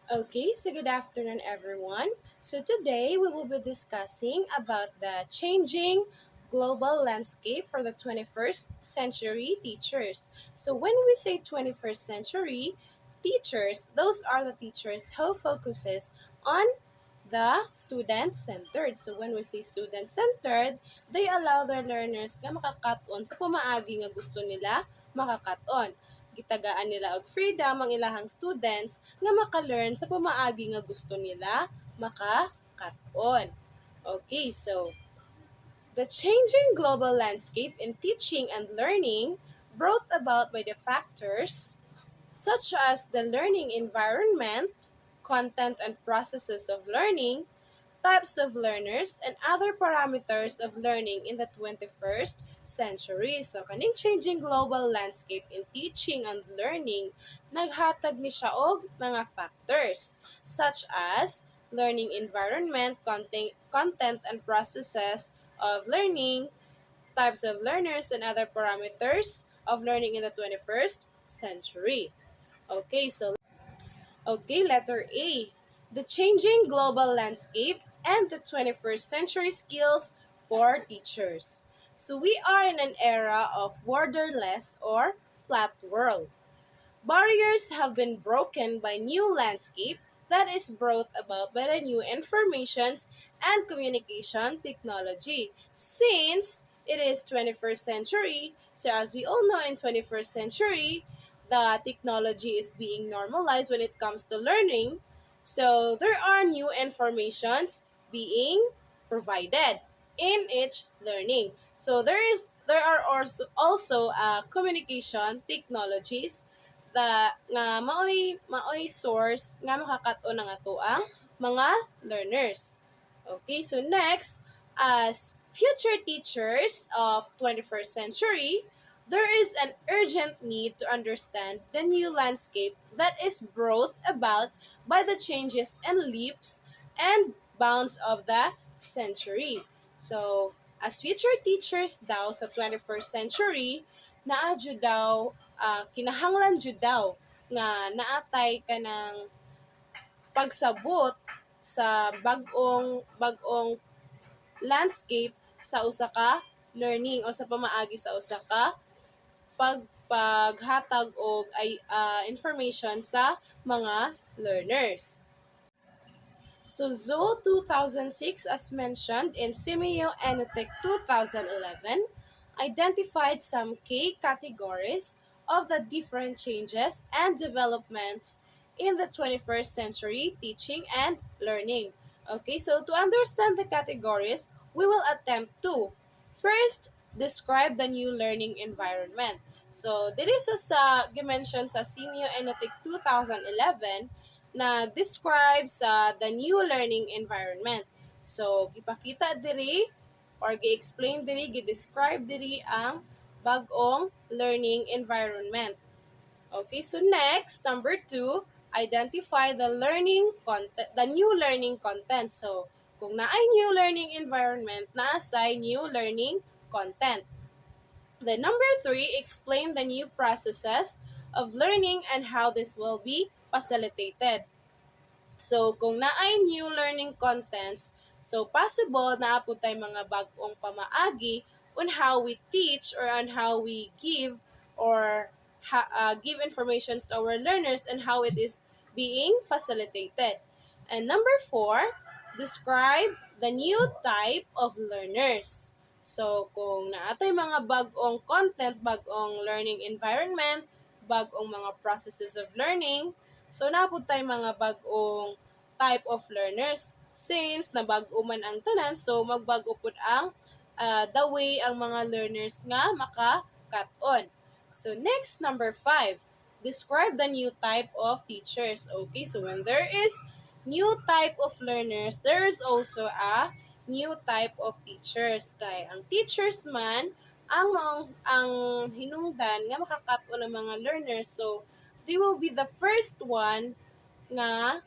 Okay, so good afternoon, everyone. So today we will be discussing about the changing global landscape for the 21st century teachers. So when we say 21st century teachers, those are the teachers who focuses on the student-centered. So when we say student-centered, they allow their learners nga makakat-on sa pumaagi nga gusto nila makakat-on. Gitagaan nila og freedom ang ilahang students nga maka-learn sa pumaagi nga gusto nila makakat-on. Okay, so the changing global landscape in teaching and learning brought about by the factors such as the learning environment, content and processes of learning, types of learners, and other parameters of learning in the 21st century. So, kaning changing global landscape in teaching and learning, naghatag ni siya og mga factors such as learning environment, content and processes of learning, types of learners, and other parameters of learning in the 21st century. Okay, letter A. The changing global landscape and the 21st century skills for teachers. So we are in an era of borderless or flat world. Barriers have been broken by new landscape that is brought about by the new informations and communication technology. Since it is 21st century, so as we all know in 21st century, the technology is being normalized when it comes to learning. So there are new informations being provided in each learning. So there are also communication technologies nga maoy source nga makakat-on ng ato ang mga learners. Okay, so next, as future teachers of 21st century, there is an urgent need to understand the new landscape that is brought about by the changes and leaps and bounds of the century. So, as future teachers daw sa 21st century, naa jud daw kinahanglan jud daw nga naatay ka ng pagsabot sa bag-ong landscape sa usa ka learning o sa pamaagi sa usa ka paghatag og information sa mga learners. So Zoe 2006, as mentioned in Semioenetic 2011, identified some key categories of the different changes and development in the 21st century teaching and learning. Okay, so to understand the categories, we will attempt to first describe the new learning environment. So, diri sa gimension sa Semioenetic 2011 nag-describe sa the new learning environment. So, gipakita diri or gi-explain diri, gi-describe diri ang bag-ong learning environment. Okay, so next, number 2, identify the new learning content. So, kung naay new learning environment, naasay new learning content. Then number 3, explain the new processes of learning and how this will be facilitated. So, kung naay new learning contents, so possible na po tayo mga bagong pamaagi on how we teach or on how we give or give information to our learners and how it is being facilitated. And number 4, describe the new type of learners. So, kung naatay mga bagong content, bagong learning environment, bagong mga processes of learning, so napod tayo mga bagong type of learners. Since nabago man ang tanan, so magbago pud ang the way ang mga learners nga maka-cut-on. So next, number 5, describe the new type of teachers. Okay, so when there is new type of learners, there is also a new type of teachers. Kay ang teachers man ang hinungdan nga makakat-on ng mga learners. So they will be the first one nga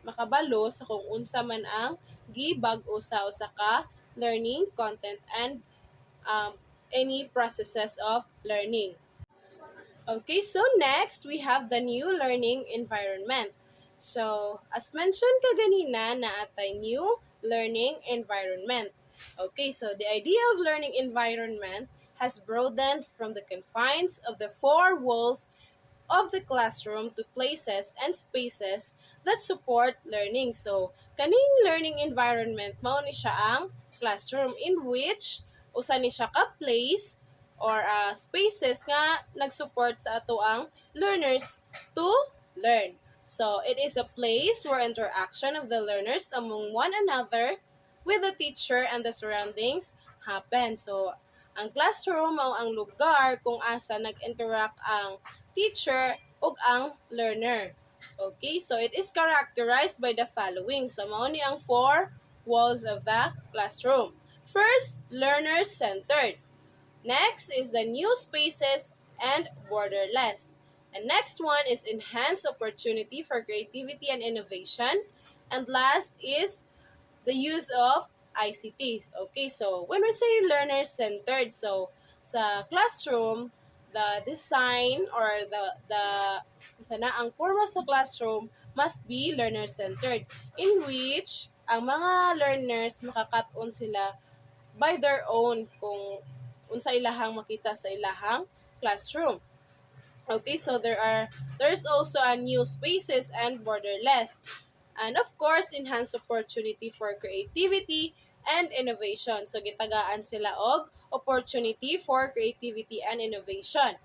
makabalo sa kung unsa man ang gibag-o sa usa ka learning content and any processes of learning. Okay, so next we have the new learning environment. So, as mentioned kaganina na atay new learning environment. Okay, so the idea of learning environment has broadened from the confines of the four walls of the classroom to places and spaces that support learning. So, kaning learning environment mao ni siya ang classroom in which usa ni siya ka place or spaces nga nag-support sa ato ang learners to learn. So, it is a place where interaction of the learners among one another with the teacher and the surroundings happen. So, ang classroom mao ang lugar kung asa nag-interact ang teacher ug ang learner. Okay, so it is characterized by the following. So, mao ni ang four walls of the classroom. First, learner-centered. Next is the new spaces and borderless. And next one is enhanced opportunity for creativity and innovation. And last is the use of ICTs. Okay, so when we say learner-centered, so sa classroom, the design or the sana ang forma sa classroom must be learner-centered in which ang mga learners makakaton sila by their own kung unsa ilahang makita sa ilahang classroom. Okay, so there's also a new spaces and borderless. And of course, enhanced opportunity for creativity and innovation. So gitagaan sila og opportunity for creativity and innovation.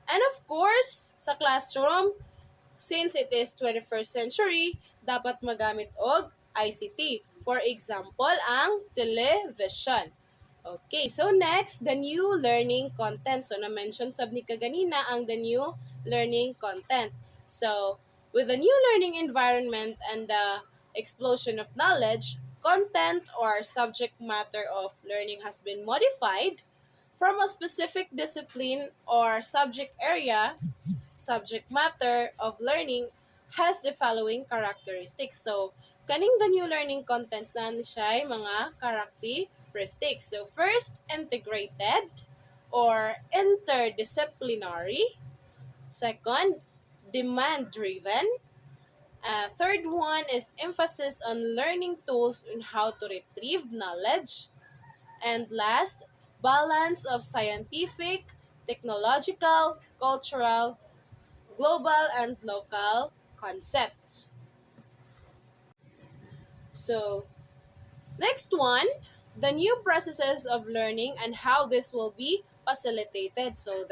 And of course, sa classroom, since it is 21st century, dapat magamit og ICT. For example, ang television. Okay, so next, the new learning content. So na-mention sab ni kaganina ang the new learning content. So, with the new learning environment and the explosion of knowledge, content or subject matter of learning has been modified from a specific discipline or subject area. Subject matter of learning has the following characteristics. So, kaning the new learning contents na siya mga characteristics. So, first, integrated or interdisciplinary. Second, demand-driven. Third one is emphasis on learning tools on how to retrieve knowledge. And last, balance of scientific, technological, cultural, global, and local concepts. So, next one, the new processes of learning and how this will be facilitated. So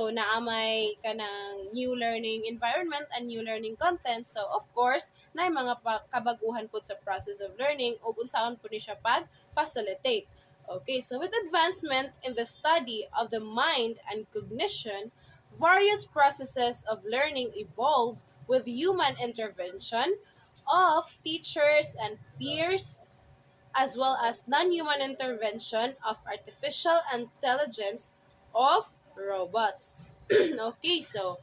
naamay kanang new learning environment and new learning content. So of course, na mga kabaguhan po sa process of learning ug unsaon po ni siya pag facilitate. Okay, so with advancement in the study of the mind and cognition, various processes of learning evolved with human intervention of teachers and peers as well as non-human intervention of artificial intelligence of robots. Okay, so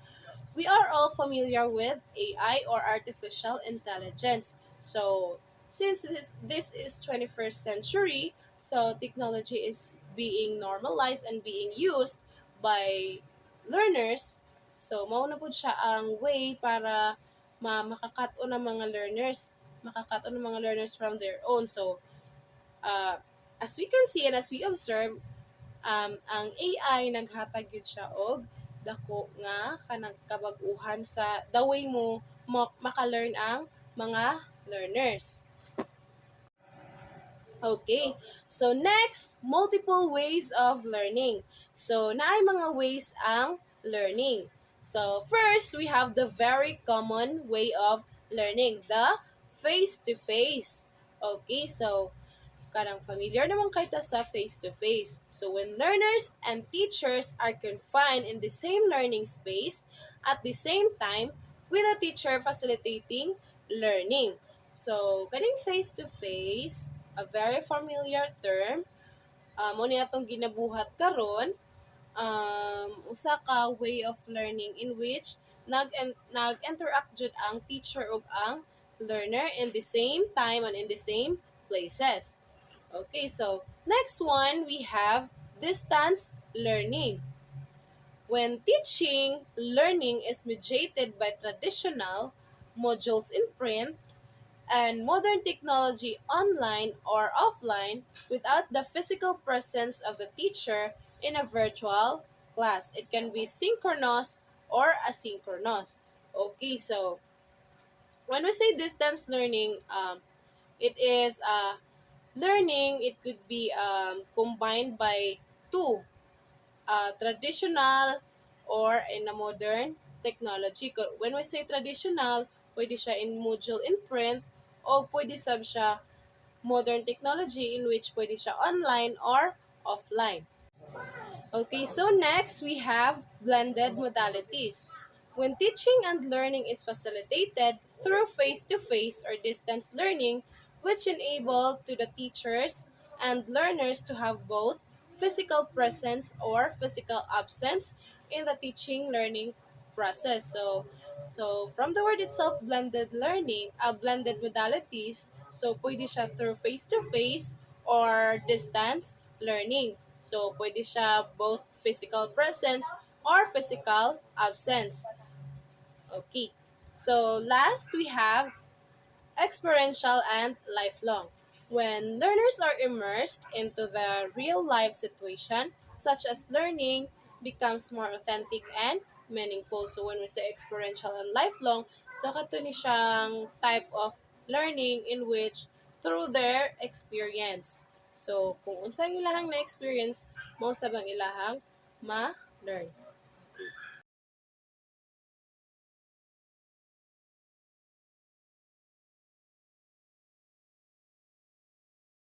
we are all familiar with AI or artificial intelligence. So since this is 21st century, so technology is being normalized and being used by learners. So mao na pud siya ang way para makakaton ng mga learners, makakaton ng mga learners from their own. So uh, as we can see and as we observe, ang AI naghatag gyud siya og dako nga kanang kabag-uhan sa the way mo maka-learn ang mga learners. Okay, so next, multiple ways of learning. So naay mga ways ang learning. So first, we have the very common way of learning, the face-to-face. Okay, so karang familiar naman kay ta sa face-to-face. So when learners and teachers are confined in the same learning space at the same time with a teacher facilitating learning. So kaning face-to-face, a very familiar term, mo ni atong ginabuhat karon, usa ka way of learning in which nag-interact jud ang teacher ug ang learner in the same time and in the same places. Okay, so next one we have distance learning. When teaching, learning is mediated by traditional modules in print and modern technology online or offline without the physical presence of the teacher in a virtual class. It can be synchronous or asynchronous. Okay, so when we say distance learning, it is learning. It could be combined by two, traditional or in a modern technology. When we say traditional, pwede siya in module in print o pwede sab siya modern technology in which pwede siya online or offline. Okay, so next we have blended modalities. When teaching and learning is facilitated through face-to-face or distance learning, which enable to the teachers and learners to have both physical presence or physical absence in the teaching learning process. So from the word itself, blended learning, blended modalities, so pwede siya through face-to-face or distance learning. So pwede siya both physical presence or physical absence. Okay. So last we have experiential and lifelong. When learners are immersed into the real life situation, such as learning becomes more authentic and meaningful. So when we say experiential and lifelong, so kato ni siyang type of learning in which through their experience. So kung unsa ang ilahang na experience, mo sabang ilahang ma-learn.